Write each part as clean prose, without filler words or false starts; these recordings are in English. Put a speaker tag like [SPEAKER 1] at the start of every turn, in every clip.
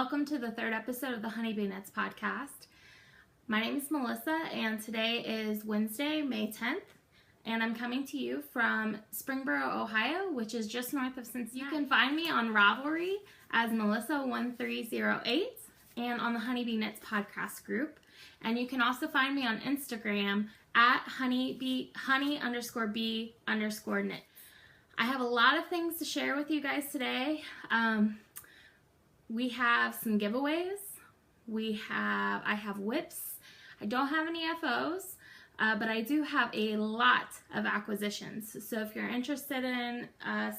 [SPEAKER 1] Welcome to the third episode of the Honeybee Knits podcast. My name is Melissa, and today is Wednesday, May 10th, and I'm coming to you from Springboro, Ohio, which is just north of Cincinnati. You can find me on Ravelry as Melissa1308 and on the Honeybee Knits podcast group. And you can also find me on Instagram at honey_bee_knit. I have a lot of things to share with you guys today. We have some giveaways. I have whips. I don't have any FOs, but I do have a lot of acquisitions. So if you're interested in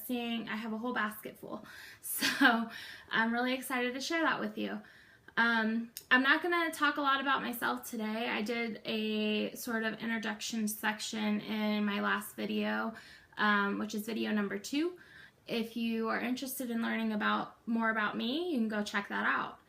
[SPEAKER 1] seeing, I have a whole basket full. So I'm really excited to share that with you. I'm not going to talk a lot about myself today. I did a sort of introduction section in my last video, which is video number 2. If you are interested in learning more about me, you can go check that out.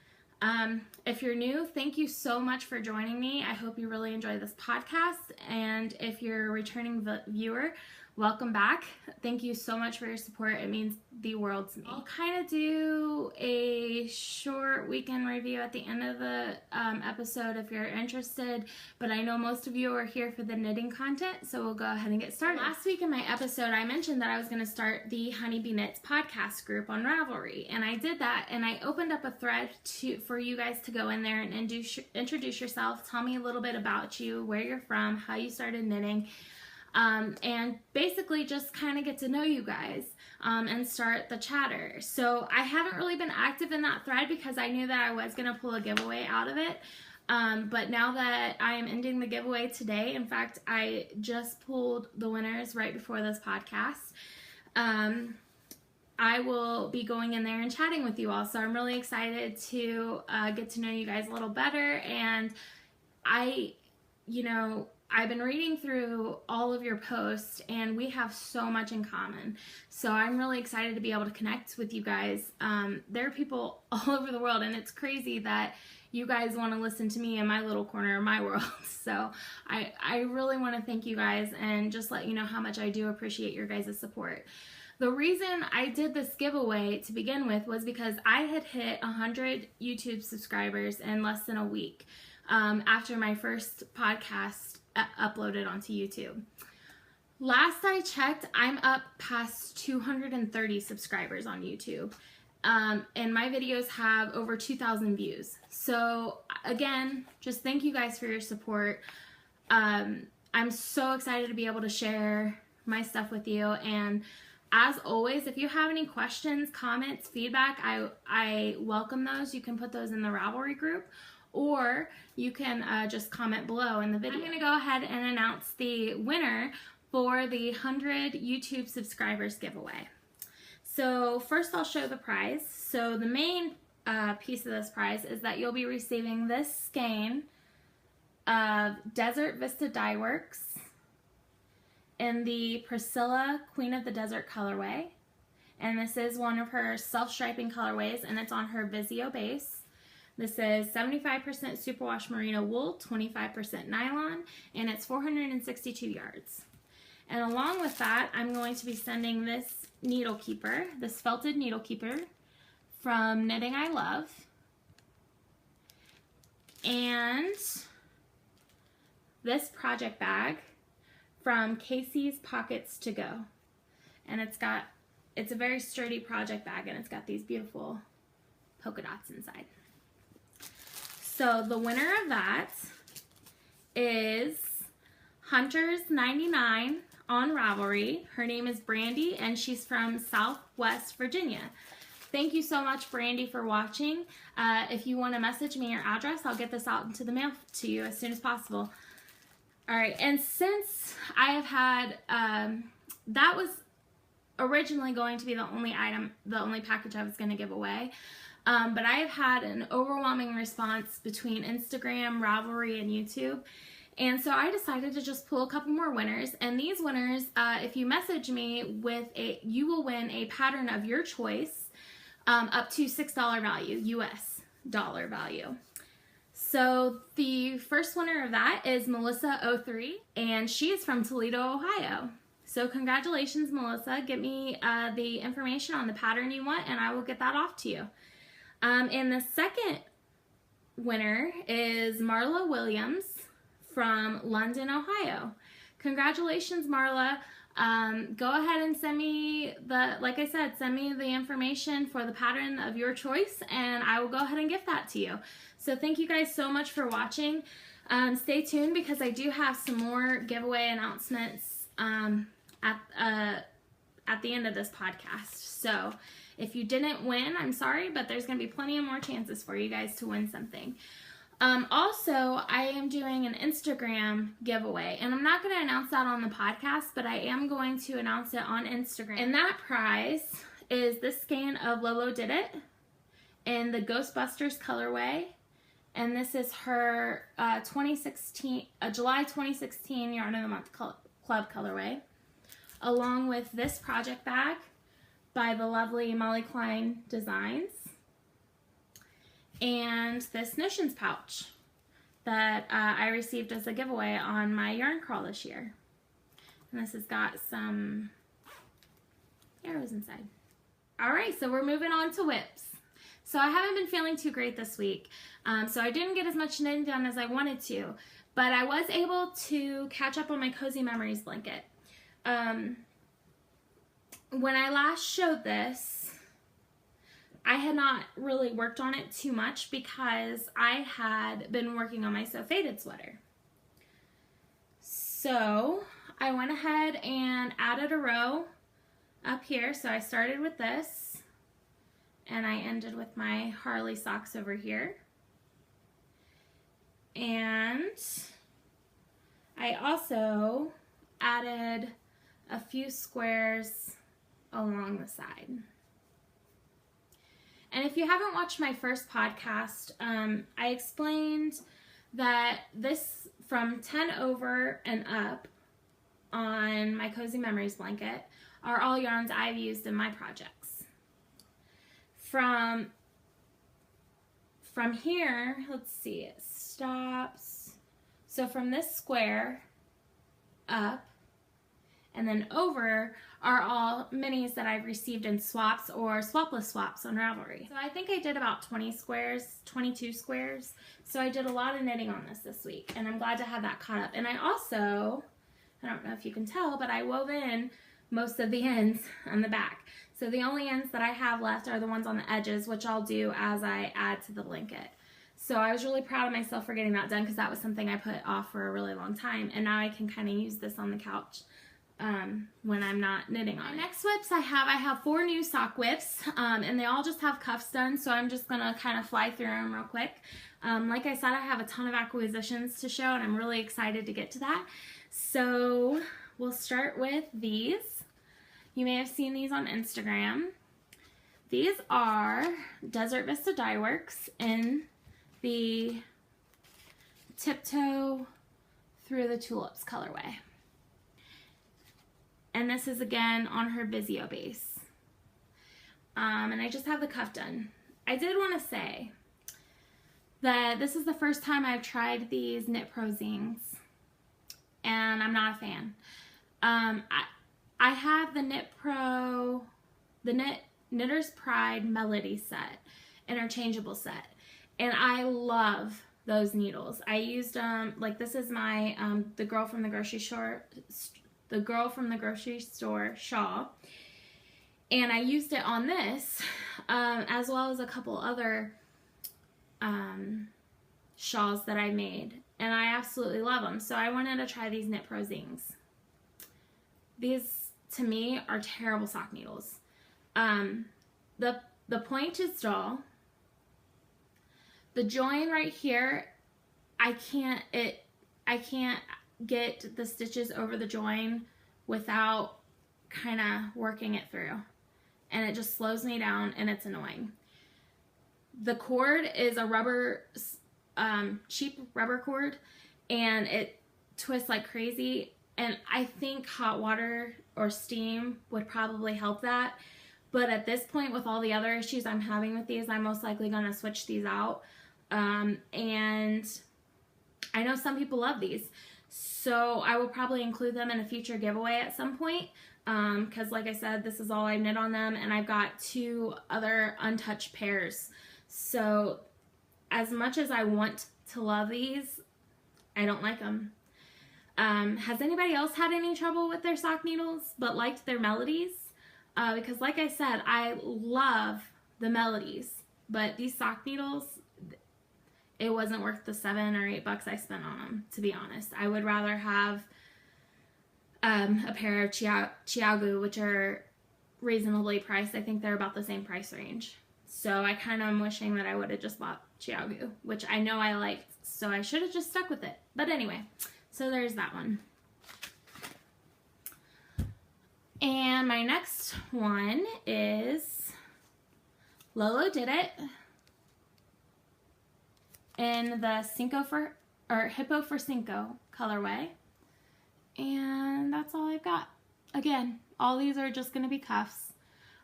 [SPEAKER 1] If you're new, thank you so much for joining me. I hope you really enjoy this podcast. And if you're a returning viewer, welcome back. Thank you so much for your support. It means the world to me. I'll kind of do a short weekend review at the end of the episode if you're interested, but I know most of you are here for the knitting content, so we'll go ahead and get started. Last week in my episode, I mentioned that I was going to start the Honeybee Knits podcast group on Ravelry, and I did that, and I opened up a thread for you guys to go in there and introduce yourself, tell me a little bit about you, where you're from, how you started knitting, and basically just kind of get to know you guys and start the chatter. So I haven't really been active in that thread because I knew that I was going to pull a giveaway out of it. But now that I am ending the giveaway today, in fact, I just pulled the winners right before this podcast. I will be going in there and chatting with you all. So I'm really excited to get to know you guys a little better. And I've been reading through all of your posts, and we have so much in common. So I'm really excited to be able to connect with you guys. There are people all over the world, and it's crazy that you guys want to listen to me in my little corner of my world. So I really want to thank you guys and just let you know how much I do appreciate your guys' support. The reason I did this giveaway to begin with was because I had hit 100 YouTube subscribers in less than a week after my first podcast uploaded onto YouTube. Last I checked, I'm up past 230 subscribers on YouTube, and my videos have over 2,000 views. So again, just thank you guys for your support. I'm so excited to be able to share my stuff with you, and as always, if you have any questions, comments, feedback, I welcome those. You can put those in the Ravelry group, or you can just comment below in the video. I'm going to go ahead and announce the winner for the 100 YouTube subscribers giveaway. So first I'll show the prize. So the main piece of this prize is that you'll be receiving this skein of Desert Vista Dye Works in the Priscilla Queen of the Desert colorway. And this is one of her self-striping colorways, and it's on her Vizio base. This is 75% superwash merino wool, 25% nylon, and it's 462 yards. And along with that, I'm going to be sending this needle keeper, this felted needle keeper from Knitting I Love, and this project bag from Casey's Pockets to Go. And it's a very sturdy project bag, and it's got these beautiful polka dots inside. So the winner of that is Hunters99 on Ravelry. Her name is Brandy, and she's from Southwest Virginia. Thank you so much, Brandy, for watching. If you want to message me your address, I'll get this out into the mail to you as soon as possible. All right, and since I have had, that was originally going to be the only package I was going to give away. But I have had an overwhelming response between Instagram, Ravelry, and YouTube. And so I decided to just pull a couple more winners. And these winners, if you message me you will win a pattern of your choice up to $6 value, US dollar value. So the first winner of that is Melissa03, and she is from Toledo, Ohio. So congratulations, Melissa. Get me the information on the pattern you want, and I will get that off to you. And the second winner is Marla Williams from London, Ohio. Congratulations, Marla. Go ahead and send me like I said, send me the information for the pattern of your choice, and I will go ahead and gift that to you. So thank you guys so much for watching. Stay tuned because I do have some more giveaway announcements at the end of this podcast. So if you didn't win, I'm sorry, but there's going to be plenty of more chances for you guys to win something. Also, I am doing an Instagram giveaway, and I'm not going to announce that on the podcast, but I am going to announce it on Instagram. And that prize is this skein of Lolo Did It in the Ghostbusters colorway. And this is her July 2016 Yarn of the Month Club colorway, along with this project bag by the lovely Molly Klein Designs, and this Notions pouch that I received as a giveaway on my yarn crawl this year. And this has got some arrows inside. Alright, so we're moving on to whips. So I haven't been feeling too great this week, so I didn't get as much knitting done as I wanted to, but I was able to catch up on my Cozy Memories blanket. When I last showed this, I had not really worked on it too much because I had been working on my So Faded sweater. So I went ahead and added a row up here. So I started with this, and I ended with my Harley socks over here. And I also added a few squares along the side. And if you haven't watched my first podcast, I explained that this from 10 over and up on my Cozy Memories blanket are all yarns I've used in my projects. From here, let's see, it stops. So from this square up and then over are all minis that I've received in swaps or swapless swaps on Ravelry. So I think I did about 22 squares. So I did a lot of knitting on this week, and I'm glad to have that caught up. And I also, I don't know if you can tell, but I wove in most of the ends on the back. So the only ends that I have left are the ones on the edges, which I'll do as I add to the blanket. So I was really proud of myself for getting that done because that was something I put off for a really long time, and now I can kind of use this on the couch when I'm not knitting on it. Next whips I have 4 new sock whips, and they all just have cuffs done, so I'm just gonna kind of fly through them real quick. Like I said, I have a ton of acquisitions to show, and I'm really excited to get to that. So we'll start with these. You may have seen these on Instagram. These are Desert Vista Dye Works in the Tiptoe Through the Tulips colorway. And this is again on her Vizio base. And I just have the cuff done. I did want to say that this is the first time I've tried these Knit Pro zines, and I'm not a fan. I have the Knit Pro, the Knitter's Pride Melody set, interchangeable set, and I love those needles. I used them, like this is my, the Girl from the Grocery Store shawl, and I used it on this, as well as a couple other shawls that I made, and I absolutely love them. So I wanted to try these Knit Pro zines. These, to me, are terrible sock needles. The point is dull. The join right here, I can't get the stitches over the join without kind of working it through, and it just slows me down, and it's annoying. The cord is a rubber, cheap rubber cord, and it twists like crazy, and I think hot water or steam would probably help that, but at this point, with all the other issues I'm having with these, I'm most likely going to switch these out, and I know some people love these, so I will probably include them in a future giveaway at some point, because like I said, this is all I knit on them, and I've got 2 other untouched pairs. So as much as I want to love these, I don't like them. Has anybody else had any trouble with their sock needles but liked their melodies? Because like I said, I love the melodies, but these sock needles, it wasn't worth the $7 or $8 I spent on them, to be honest. I would rather have a pair of Chiagu, which are reasonably priced. I think they're about the same price range. So I kind of am wishing that I would have just bought Chiagu, which I know I liked, so I should have just stuck with it. But anyway, so there's that one. And my next one is Lolo Did It in the Hippo for Cinco colorway. And that's all I've got. Again, all these are just going to be cuffs.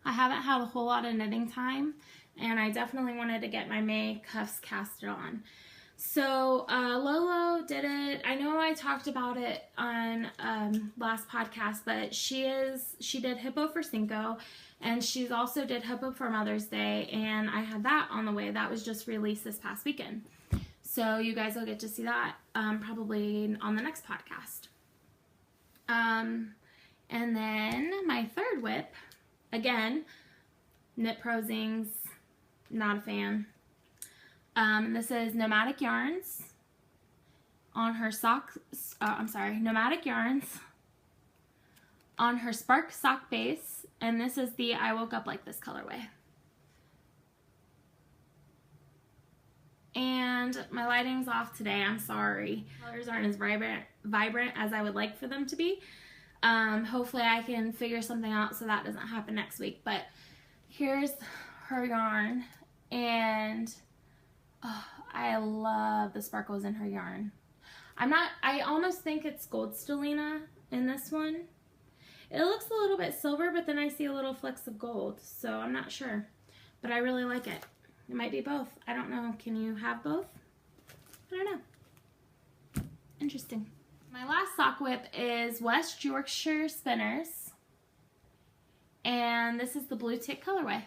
[SPEAKER 1] I haven't had a whole lot of knitting time, and I definitely wanted to get my May cuffs casted on. So Lolo Did It. I know I talked about it on last podcast, but she did Hippo for Cinco, and she's also did Hippo for Mother's Day, and I had that on the way. That was just released this past weekend. So you guys will get to see that probably on the next podcast. And then my third WIP, again, Knit Prosings, not a fan. This is Nomadic Yarns on her Nomadic Yarns on her Spark sock base, and this is the I Woke Up Like This colorway. And my lighting's off today, I'm sorry. Colors aren't as vibrant as I would like for them to be. Hopefully I can figure something out so that doesn't happen next week. But here's her yarn, and oh, I love the sparkles in her yarn. I almost think it's Gold Stellina in this one. It looks a little bit silver, but then I see a little flecks of gold, so I'm not sure. But I really like it. It might be both. I don't know. Can you have both? I don't know. Interesting. My last sock WIP is West Yorkshire Spinners, and this is the Blue Tick colorway.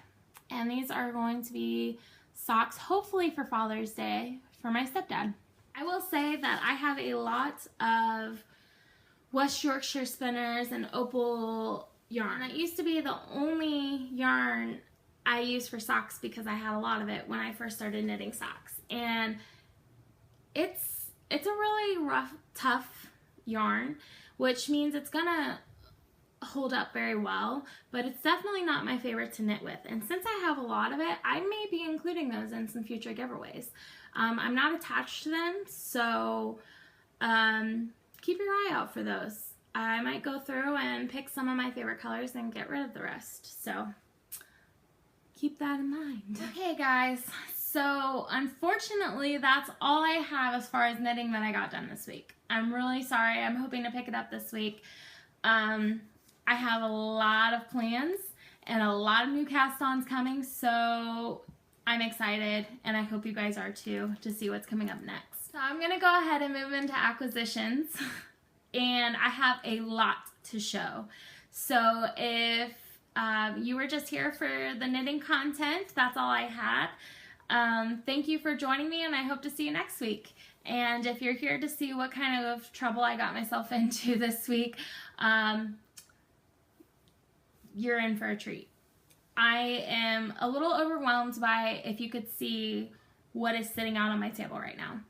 [SPEAKER 1] And these are going to be socks, hopefully for Father's Day, for my stepdad. I will say that I have a lot of West Yorkshire Spinners and Opal yarn. It used to be the only yarn I used for socks because I had a lot of it when I first started knitting socks. And it's a really rough, tough yarn, which means it's gonna hold up very well, but it's definitely not my favorite to knit with. And since I have a lot of it, I may be including those in some future giveaways. I'm not attached to them, so keep your eye out for those. I might go through and pick some of my favorite colors and get rid of the rest, so keep that in mind. Okay guys, so unfortunately that's all I have as far as knitting that I got done this week. I'm really sorry. I'm hoping to pick it up this week. I have a lot of plans and a lot of new cast-ons coming, so I'm excited, and I hope you guys are too, to see what's coming up next. So I'm gonna go ahead and move into acquisitions, and I have a lot to show. So if you were just here for the knitting content, that's all I had. Thank you for joining me, and I hope to see you next week. And if you're here to see what kind of trouble I got myself into this week, you're in for a treat. I am a little overwhelmed by, if you could see what is sitting out on my table right now.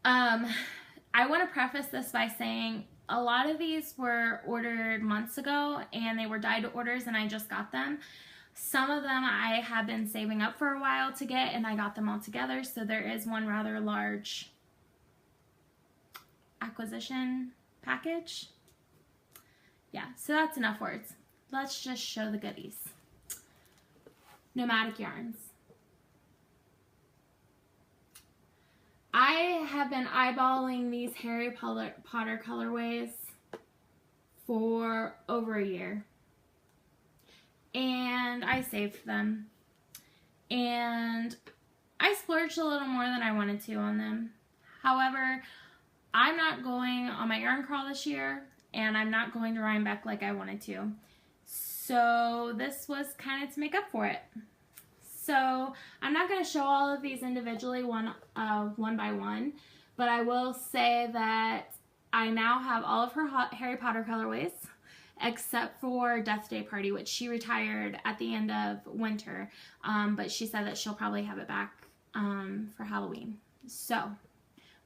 [SPEAKER 1] I want to preface this by saying a lot of these were ordered months ago, and they were dyed orders, and I just got them. Some of them I have been saving up for a while to get, and I got them all together, so there is one rather large acquisition package. Yeah, so that's enough words. Let's just show the goodies. Nomadic Yarns. I have been eyeballing these Harry Potter colorways for over a year, and I saved them, and I splurged a little more than I wanted to on them. However, I'm not going on my yarn crawl this year, and I'm not going to Rhinebeck like I wanted to, so this was kind of to make up for it. So I'm not going to show all of these individually one by one, but I will say that I now have all of her Harry Potter colorways, except for Death Day Party, which she retired at the end of winter, but she said that she'll probably have it back for Halloween. So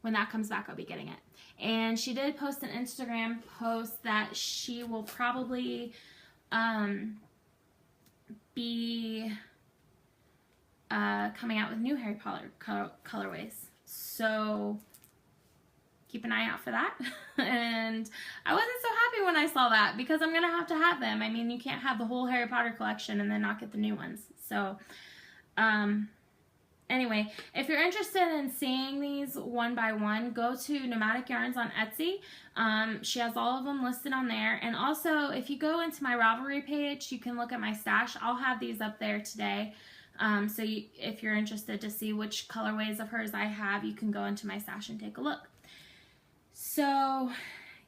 [SPEAKER 1] when that comes back, I'll be getting it. And she did post an Instagram post that she will probably be coming out with new Harry Potter colorways. So keep an eye out for that. And I wasn't so happy when I saw that, because I'm gonna have to have them. I mean, you can't have the whole Harry Potter collection and then not get the new ones. So anyway, if you're interested in seeing these one by one, go to Nomadic Yarns on Etsy. She has all of them listed on there. And also, if you go into my Ravelry page, you can look at my stash. I'll have these up there today. So if you're interested to see which colorways of hers I have, you can go into my stash and take a look. So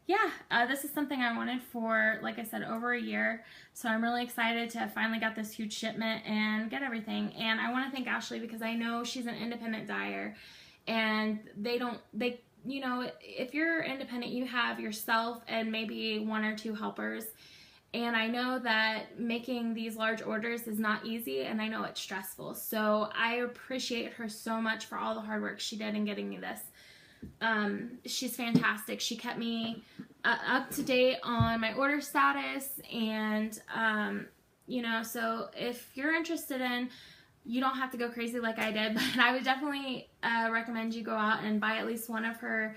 [SPEAKER 1] yeah, this is something I wanted for, like I said, over a year. So I'm really excited to finally get this huge shipment and get everything. And I want to thank Ashley, because I know she's an independent dyer, and you know, if you're independent, you have yourself and maybe one or two helpers. And I know that making these large orders is not easy, and I know it's stressful. So I appreciate her so much for all the hard work she did in getting me this. She's fantastic. She kept me up to date on my order status, and you know, so if you're interested in, you don't have to go crazy like I did, but I would definitely recommend you go out and buy at least one of her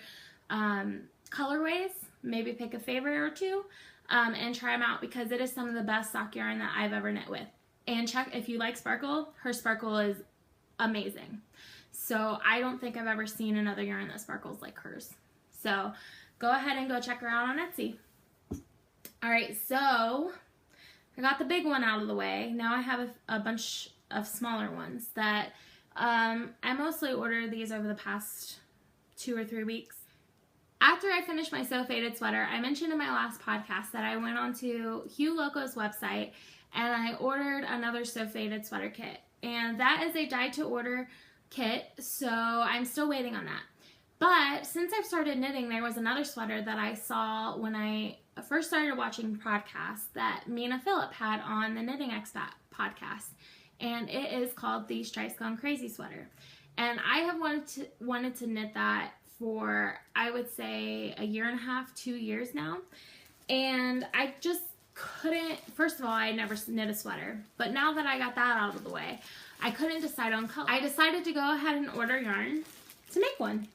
[SPEAKER 1] colorways, maybe pick a favorite or two, and try them out, because it is some of the best sock yarn that I've ever knit with. And check, if you like sparkle, her sparkle is amazing. So I don't think I've ever seen another yarn that sparkles like hers. So go ahead and go check her out on Etsy. Alright, so I got the big one out of the way. Now I have a bunch of smaller ones that I mostly ordered these over the past 2 or 3 weeks. After I finished my So Faded sweater, I mentioned in my last podcast that I went onto Hugh Loco's website and I ordered another So Faded sweater kit. And that is a dye-to-order kit, so I'm still waiting on that. But since I've started knitting, there was another sweater that I saw when I first started watching podcasts that Mina Phillip had on the Knitting Expat podcast, and it is called the Stripes Gone Crazy sweater. And I have wanted to knit that for, I would say, 1.5 years, 2 years now, and I just couldn't. First of all, I never knit a sweater, but now that I got that out of the way, I couldn't decide on color. I decided to go ahead and order yarn to make one.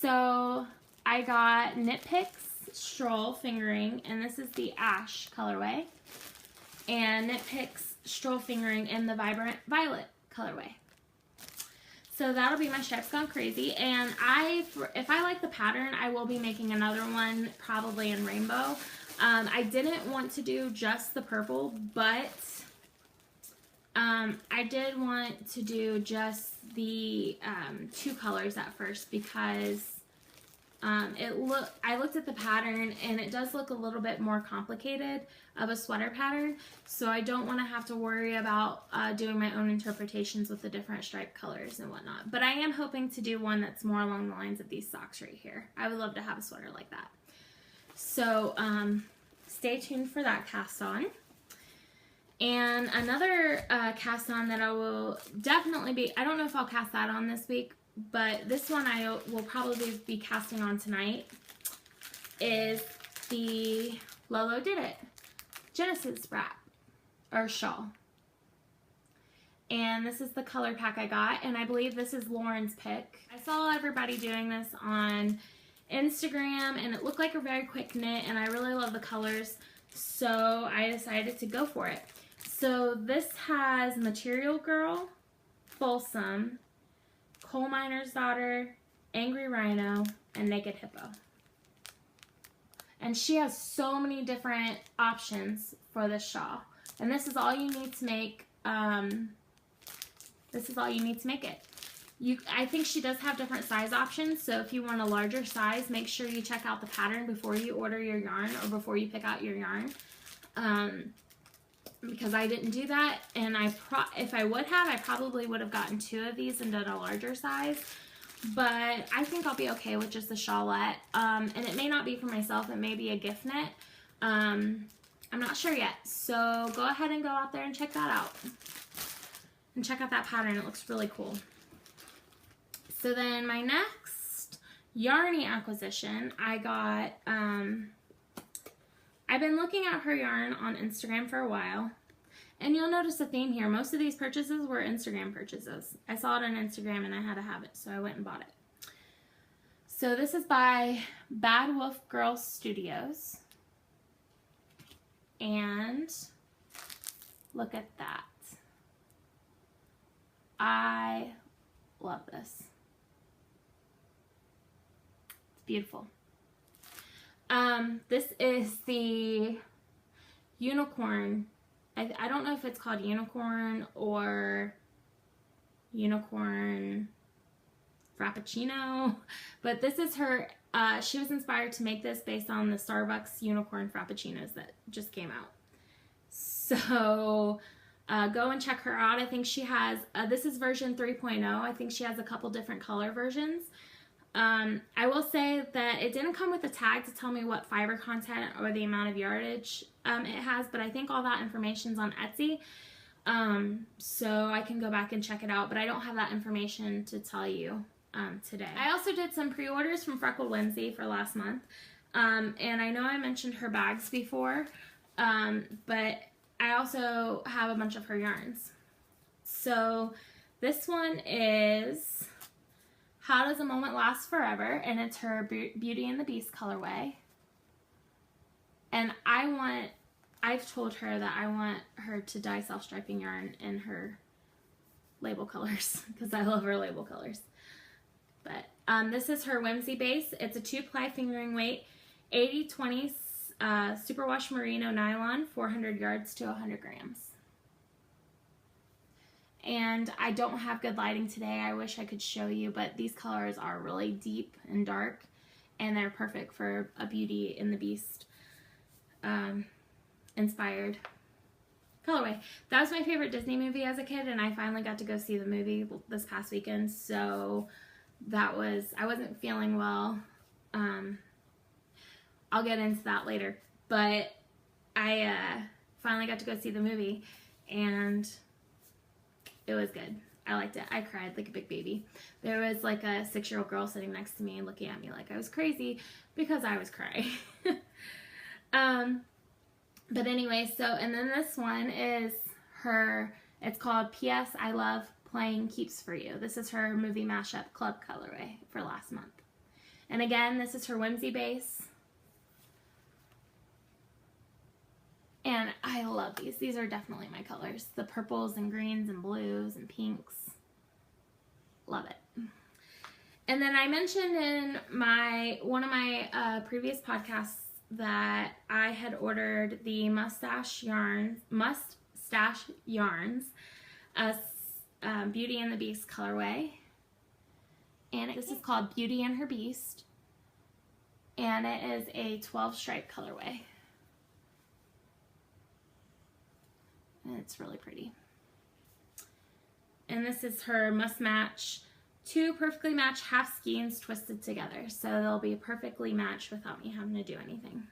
[SPEAKER 1] So I got Knit Picks Stroll Fingering, and this is the Ash colorway, and Knit Picks Stroll Fingering in the Vibrant Violet colorway. So that'll be my Stripes Gone Crazy, and if I like the pattern, I will be making another one probably in rainbow. I didn't want to do just the purple, but I did want to do just the 2 colors at first, because I looked at the pattern and it does look a little bit more complicated of a sweater pattern, so I don't want to have to worry about doing my own interpretations with the different stripe colors and whatnot. But I am hoping to do one that's more along the lines of these socks right here. I would love to have a sweater like that. So stay tuned for that cast on. And another cast on that I will definitely be, I don't know if I'll cast that on this week, but this one I will probably be casting on tonight, is the Lolo Did It Genesis wrap, or shawl. And this is the color pack I got, and I believe this is Lauren's pick. I saw everybody doing this on Instagram, and it looked like a very quick knit, and I really love the colors, so I decided to go for it. So this has Material Girl, Folsom, Coal Miner's Daughter, Angry Rhino, and Naked Hippo. And she has so many different options for this shawl. And this is all you need to make, it. I think she does have different size options, so if you want a larger size, make sure you check out the pattern before you order your yarn or before you pick out your yarn. because I didn't do that, and if I would have, I probably would have gotten 2 of these and done a larger size, but I think I'll be okay with just the shawlette, and it may not be for myself, it may be a gift knit. I'm not sure yet, so go ahead and go out there and check that out, and check out that pattern. It looks really cool. So then my next yarny acquisition, I got, I've been looking at her yarn on Instagram for a while, and you'll notice a theme here. Most of these purchases were Instagram purchases. I saw it on Instagram and I had to have it, so I went and bought it. So this is by Bad Wolf Girl Studios, and look at that. I love this. It's beautiful. This is the unicorn. I don't know if it's called unicorn or unicorn frappuccino, but this is her. She was inspired to make this based on the Starbucks unicorn frappuccinos that just came out. So go and check her out. I think she has, this is version 3.0. I think she has a couple different color versions. I will say that it didn't come with a tag to tell me what fiber content or the amount of yardage it has, but I think all that information's on Etsy, so I can go back and check it out, but I don't have that information to tell you today. I also did some pre-orders from Freckled Whimsy for last month, and I know I mentioned her bags before, but I also have a bunch of her yarns. So this one is How Does a Moment Last Forever, and it's her Beauty and the Beast colorway. And I've told her that I want her to dye self-striping yarn in her label colors, because I love her label colors. But this is her Whimsy base. It's a 2-ply fingering weight, 80/20 superwash merino nylon, 400 yards to 100 grams. And I don't have good lighting today. I wish I could show you, but these colors are really deep and dark, and they're perfect for a Beauty and the Beast inspired colorway. That was my favorite Disney movie as a kid, and I finally got to go see the movie this past weekend, so that was, I wasn't feeling well. I'll get into that later, but I finally got to go see the movie, and it was good. I liked it. I cried like a big baby. There was like a 6-year-old girl sitting next to me and looking at me like I was crazy because I was crying. But anyway, so, and then this one is her, it's called P.S. I Love Playing Keeps For You. This is her movie mashup club colorway for last month. And again, this is her Whimsy base. And I love these. These are definitely my colors. The purples and greens and blues and pinks. Love it. And then I mentioned in one of my previous podcasts that I had ordered the Mustache Yarns, Beauty and the Beast colorway. And this is called Beauty and Her Beast. And it is a 12-stripe colorway. And it's really pretty. And this is her must match, 2 perfectly matched half skeins twisted together. So they'll be perfectly matched without me having to do anything.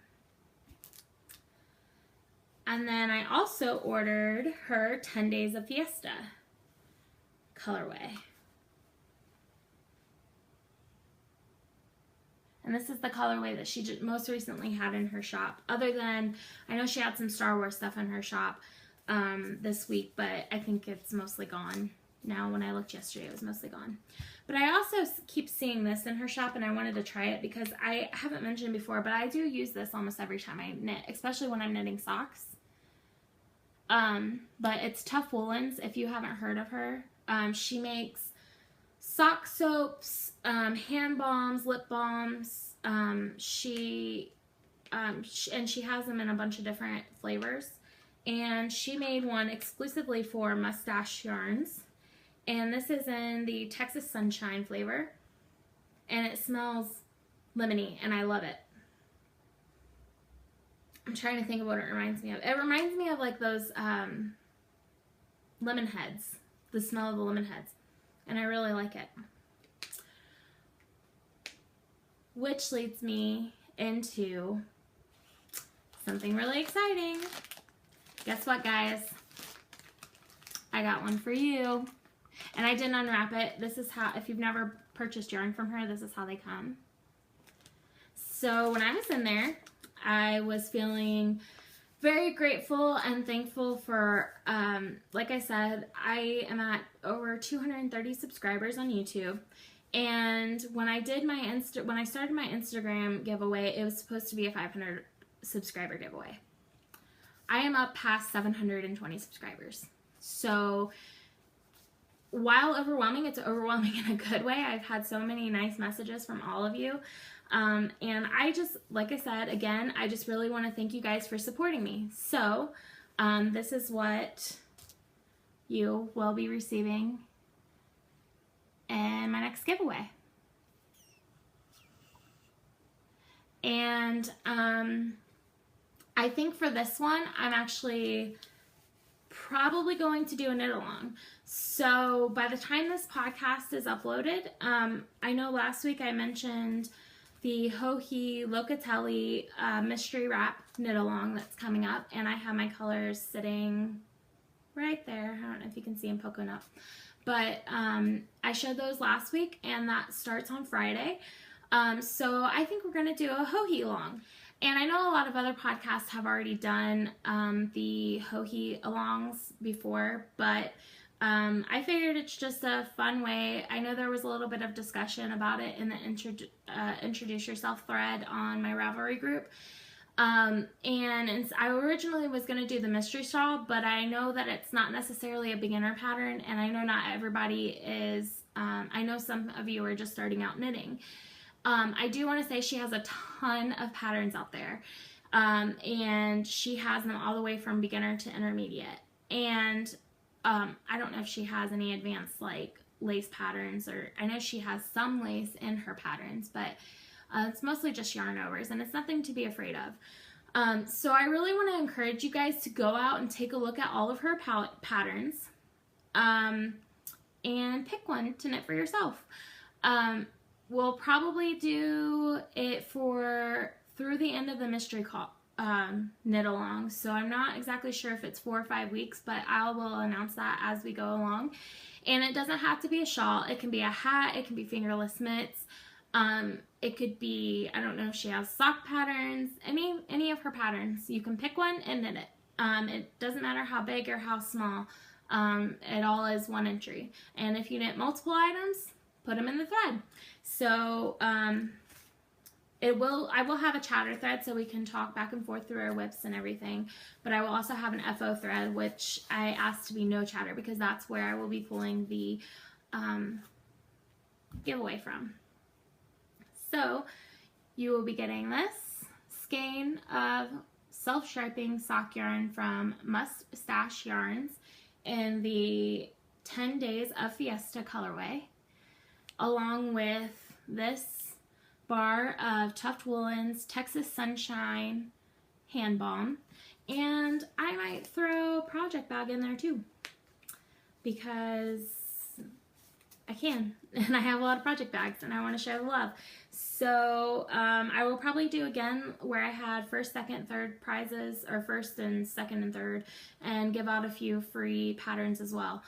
[SPEAKER 1] And then I also ordered her 10 Days of Fiesta colorway. And this is the colorway that she most recently had in her shop. Other than, I know she had some Star Wars stuff in her shop this week, but I think it's mostly gone now. When I looked yesterday, it was mostly gone. But I also keep seeing this in her shop, and I wanted to try it because I haven't mentioned before, but I do use this almost every time I knit, especially when I'm knitting socks. But it's Tough Woolens, if you haven't heard of her. She makes sock soaps, hand balms, lip balms. And she has them in a bunch of different flavors. And she made one exclusively for Mustache Yarns. And this is in the Texas Sunshine flavor. And it smells lemony, and I love it. I'm trying to think of what it reminds me of. It reminds me of like those lemon heads, the smell of the lemon heads, and I really like it. Which leads me into something really exciting. Guess what, guys? I got one for you. And I didn't unwrap it. This is how, if you've never purchased yarn from her, this is how they come. So when I was in there, I was feeling very grateful and thankful for, like I said, I am at over 230 subscribers on YouTube. And when I did my when I started my Instagram giveaway, it was supposed to be a 500 subscriber giveaway. I am up past 720 subscribers. So while overwhelming, it's overwhelming in a good way. I've had so many nice messages from all of you. And I just, like I said, again, I just really want to thank you guys for supporting me. So this is what you will be receiving in my next giveaway. And I think for this one, I'm actually probably going to do a knit along. So by the time this podcast is uploaded, I know last week I mentioned the Joji Locatelli mystery wrap knit along that's coming up, and I have my colors sitting right there. I don't know if you can see them poking up. But I showed those last week, and that starts on Friday. So I think we're going to do a Joji along. And I know a lot of other podcasts have already done the Joji alongs before, but I figured it's just a fun way. I know there was a little bit of discussion about it in the Introduce Yourself thread on my Ravelry group. And I originally was going to do the mystery shawl, but I know that it's not necessarily a beginner pattern, and I know not everybody is, I know some of you are just starting out knitting. I do want to say she has a ton of patterns out there, and she has them all the way from beginner to intermediate, and I don't know if she has any advanced like lace patterns, or I know she has some lace in her patterns, but it's mostly just yarn overs, and it's nothing to be afraid of. So I really want to encourage you guys to go out and take a look at all of her patterns and pick one to knit for yourself. We'll probably do it through the end of the mystery knit along. So I'm not exactly sure if it's 4 or 5 weeks, but I will announce that as we go along. And it doesn't have to be a shawl. It can be a hat. It can be fingerless mitts. It could be, I don't know if she has sock patterns, any of her patterns. You can pick one and knit it. It doesn't matter how big or how small. It all is one entry. And if you knit multiple items, put them in the thread. So I will have a chatter thread so we can talk back and forth through our whips and everything. But I will also have an FO thread, which I asked to be no chatter, because that's where I will be pulling the giveaway from. So you will be getting this skein of self-striping sock yarn from Mustache Yarns in the 10 Days of Fiesta colorway, along with this bar of Tuft Woolens Texas Sunshine hand balm, and I might throw Project Bag in there too, because I can, and I have a lot of project bags and I want to share the love. So I will probably do again where I had first, second, third prizes, or first and second and third, and give out a few free patterns as well.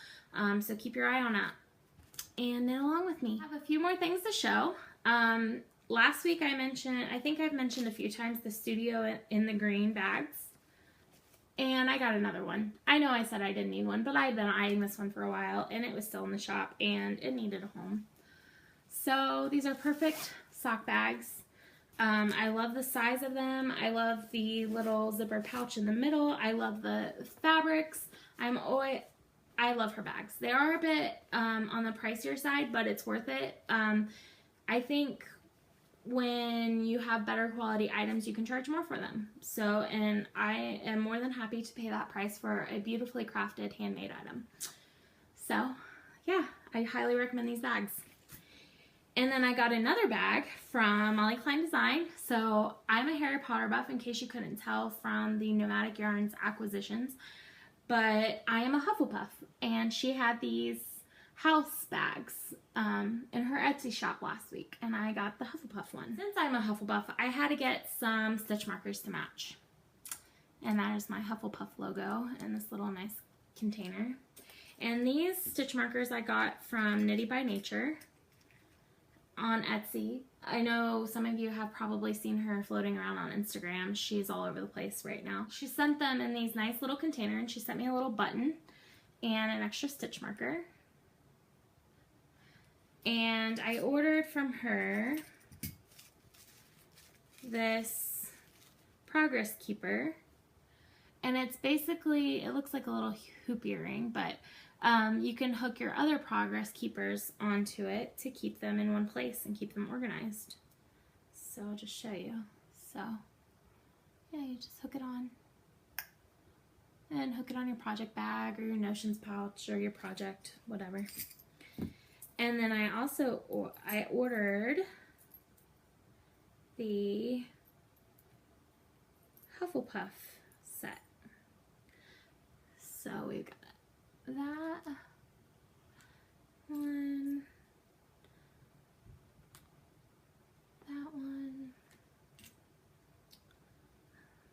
[SPEAKER 1] So keep your eye on that and knit along with me. I have a few more things to show. Last week I think I've mentioned a few times the Studio in the Green bags. And I got another one. I know I said I didn't need one, but I had been eyeing this one for a while, and it was still in the shop, and it needed a home. So these are perfect sock bags. I love the size of them. I love the little zipper pouch in the middle. I love the fabrics. I love her bags. They are a bit on the pricier side, but it's worth it. I think when you have better quality items, you can charge more for them. So, and I am more than happy to pay that price for a beautifully crafted handmade item. So, yeah, I highly recommend these bags. And then I got another bag from Molly Klein Design. So I'm a Harry Potter buff, in case you couldn't tell from the Nomadic Yarns acquisitions. But I am a Hufflepuff, and she had these house bags in her Etsy shop last week, and I got the Hufflepuff one. Since I'm a Hufflepuff, I had to get some stitch markers to match. And that is my Hufflepuff logo in this little nice container. And these stitch markers I got from Knitty by Nature on Etsy. I know some of you have probably seen her floating around on Instagram. She's all over the place right now. She sent them in these nice little container, and she sent me a little button and an extra stitch marker. And I ordered from her this Progress Keeper, and it's basically, it looks like a little hoop earring, but you can hook your other Progress Keepers onto it to keep them in one place and keep them organized. So I'll just show you. So yeah, you just hook it on and hook it on your project bag or your Notions pouch or your project, whatever. And then I ordered the Hufflepuff set. So we've got that one, that one.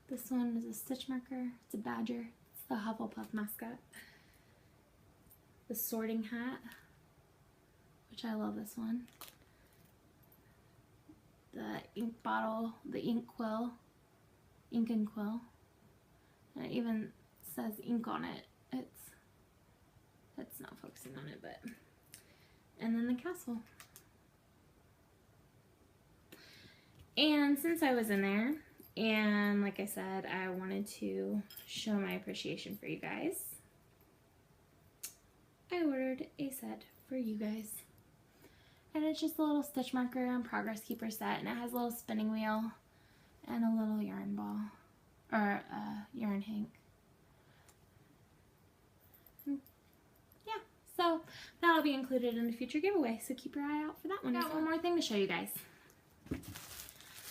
[SPEAKER 1] This one is a stitch marker. It's a badger. It's the Hufflepuff mascot. The sorting hat, which I love this one. The ink bottle, the ink quill, ink and quill. And it even says ink on it. It's not focusing on it, but. And then the castle. And since I was in there, and like I said, I wanted to show my appreciation for you guys, I ordered a set for you guys. And it's just a little stitch marker and Progress Keeper set, and it has a little spinning wheel and a little yarn ball, or yarn hank. Yeah, so that'll be included in the future giveaway, so keep your eye out for that one. I got one more thing to show you guys.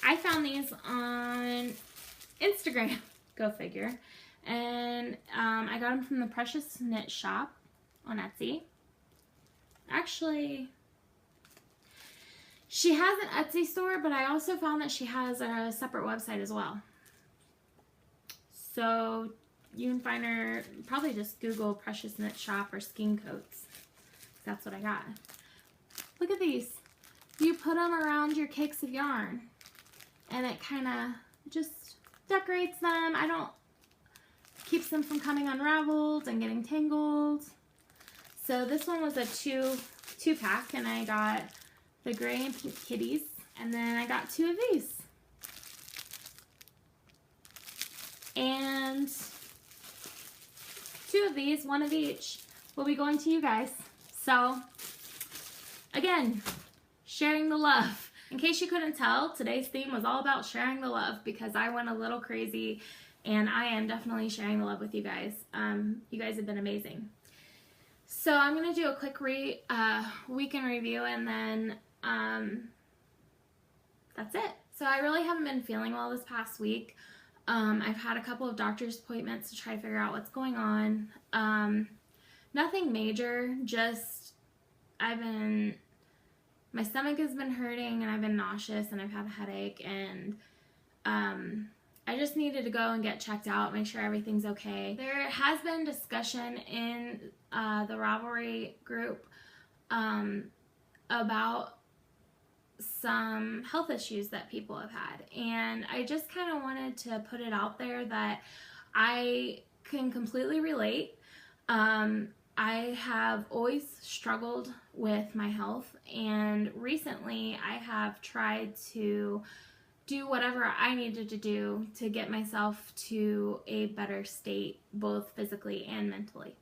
[SPEAKER 1] I found these on Instagram, go figure, and I got them from the Precious Knit Shop on Etsy. Actually, she has an Etsy store, but I also found that she has a separate website as well. So you can find her, probably just Google Precious Knit Shop or Skin Coats. That's what I got. Look at these. You put them around your cakes of yarn, and it kind of just decorates them. Keeps them from coming unraveled and getting tangled. So this one was a two pack, and I got the gray and pink kitties, and then I got 2 of these. And 2 of these, 1 of each, will be going to you guys. So again, sharing the love. In case you couldn't tell, today's theme was all about sharing the love, because I went a little crazy, and I am definitely sharing the love with you guys. You guys have been amazing. So I'm going to do a quick weekend review, and then that's it. So I really haven't been feeling well this past week. I've had a couple of doctor's appointments to try to figure out what's going on. Nothing major, just my stomach has been hurting, and I've been nauseous, and I've had a headache, and I just needed to go and get checked out, make sure everything's okay. There has been discussion in the Ravelry group about some health issues that people have had, and I just kind of wanted to put it out there that I can completely relate. I have always struggled with my health, and recently I have tried to do whatever I needed to do to get myself to a better state, both physically and mentally.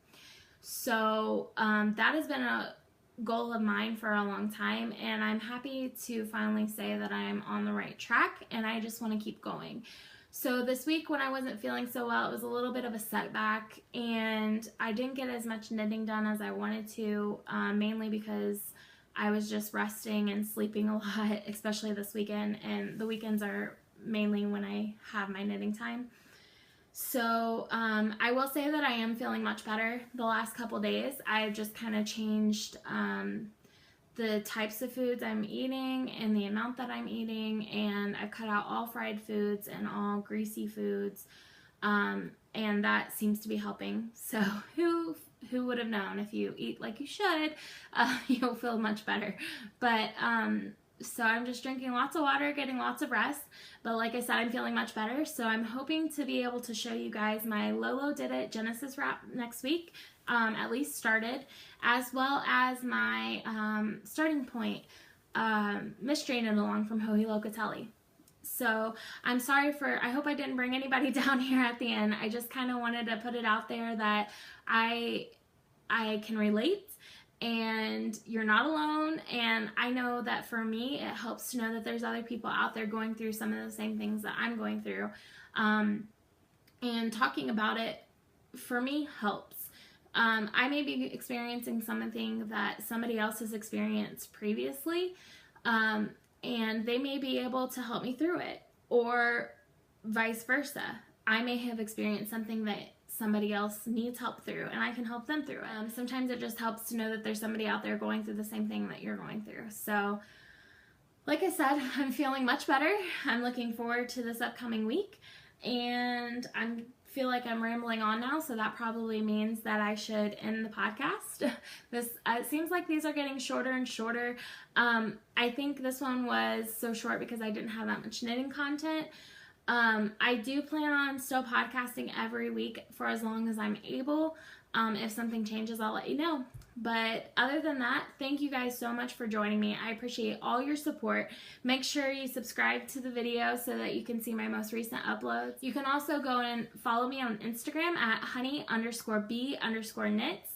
[SPEAKER 1] So that has been a goal of mine for a long time, and I'm happy to finally say that I'm on the right track, and I just want to keep going. So this week when I wasn't feeling so well, it was a little bit of a setback, and I didn't get as much knitting done as I wanted to, mainly because I was just resting and sleeping a lot, especially this weekend, and the weekends are mainly when I have my knitting time. So I will say that I am feeling much better the last couple days. I've just kind of changed the types of foods I'm eating and the amount that I'm eating, and I've cut out all fried foods and all greasy foods, and that seems to be helping. So who would have known? If you eat like you should, you'll feel much better. But so I'm just drinking lots of water, getting lots of rest. But like I said, I'm feeling much better. So I'm hoping to be able to show you guys my Lolo Did It Genesis wrap next week, at least started, as well as my starting point, Miss Stranded Along from Hohi Locatelli. So I'm sorry I hope I didn't bring anybody down here at the end. I just kind of wanted to put it out there that I can relate, and you're not alone. And I know that for me, it helps to know that there's other people out there going through some of the same things that I'm going through. And talking about it, for me, helps. I may be experiencing something that somebody else has experienced previously, and they may be able to help me through it, or vice versa. I may have experienced something that somebody else needs help through, and I can help them through it. Sometimes it just helps to know that there's somebody out there going through the same thing that you're going through. So, like I said, I'm feeling much better. I'm looking forward to this upcoming week, and I feel like I'm rambling on now, so that probably means that I should end the podcast. It seems like these are getting shorter and shorter. I think this one was so short because I didn't have that much knitting content. I do plan on still podcasting every week for as long as I'm able. If something changes, I'll let you know. But other than that, thank you guys so much for joining me. I appreciate all your support. Make sure you subscribe to the video so that you can see my most recent uploads. You can also go and follow me on Instagram at honey_b_knits.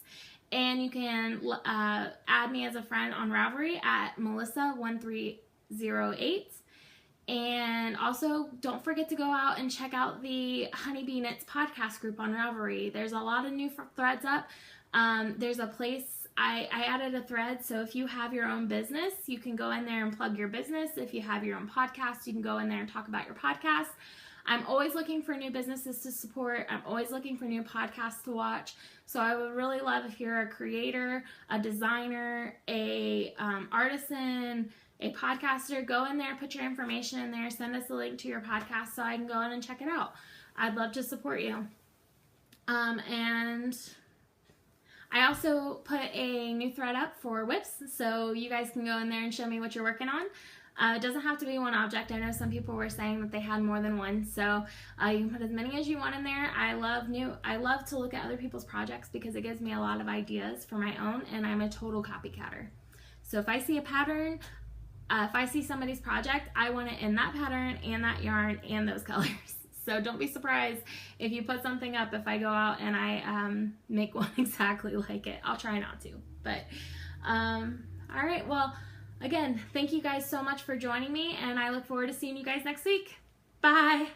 [SPEAKER 1] And you can add me as a friend on Ravelry at Melissa1308. And also, don't forget to go out and check out the Honeybee Knits podcast group on Ravelry. There's a lot of new threads up. There's a place, I added a thread, so if you have your own business, you can go in there and plug your business. If you have your own podcast, you can go in there and talk about your podcast. I'm always looking for new businesses to support. I'm always looking for new podcasts to watch. So I would really love if you're a creator, a designer, a artisan, a podcaster, go in there, put your information in there, send us a link to your podcast so I can go in and check it out. I'd love to support you. And I also put a new thread up for whips, so you guys can go in there and show me what you're working on. It doesn't have to be one object. I know some people were saying that they had more than one, so you can put as many as you want in there. I love to look at other people's projects because it gives me a lot of ideas for my own, and I'm a total copycatter. So if I see a pattern, if I see somebody's project, I want it in that pattern and that yarn and those colors. So don't be surprised if you put something up if I go out and I make one exactly like it. I'll try not to. But, all right. Well, again, thank you guys so much for joining me, and I look forward to seeing you guys next week. Bye.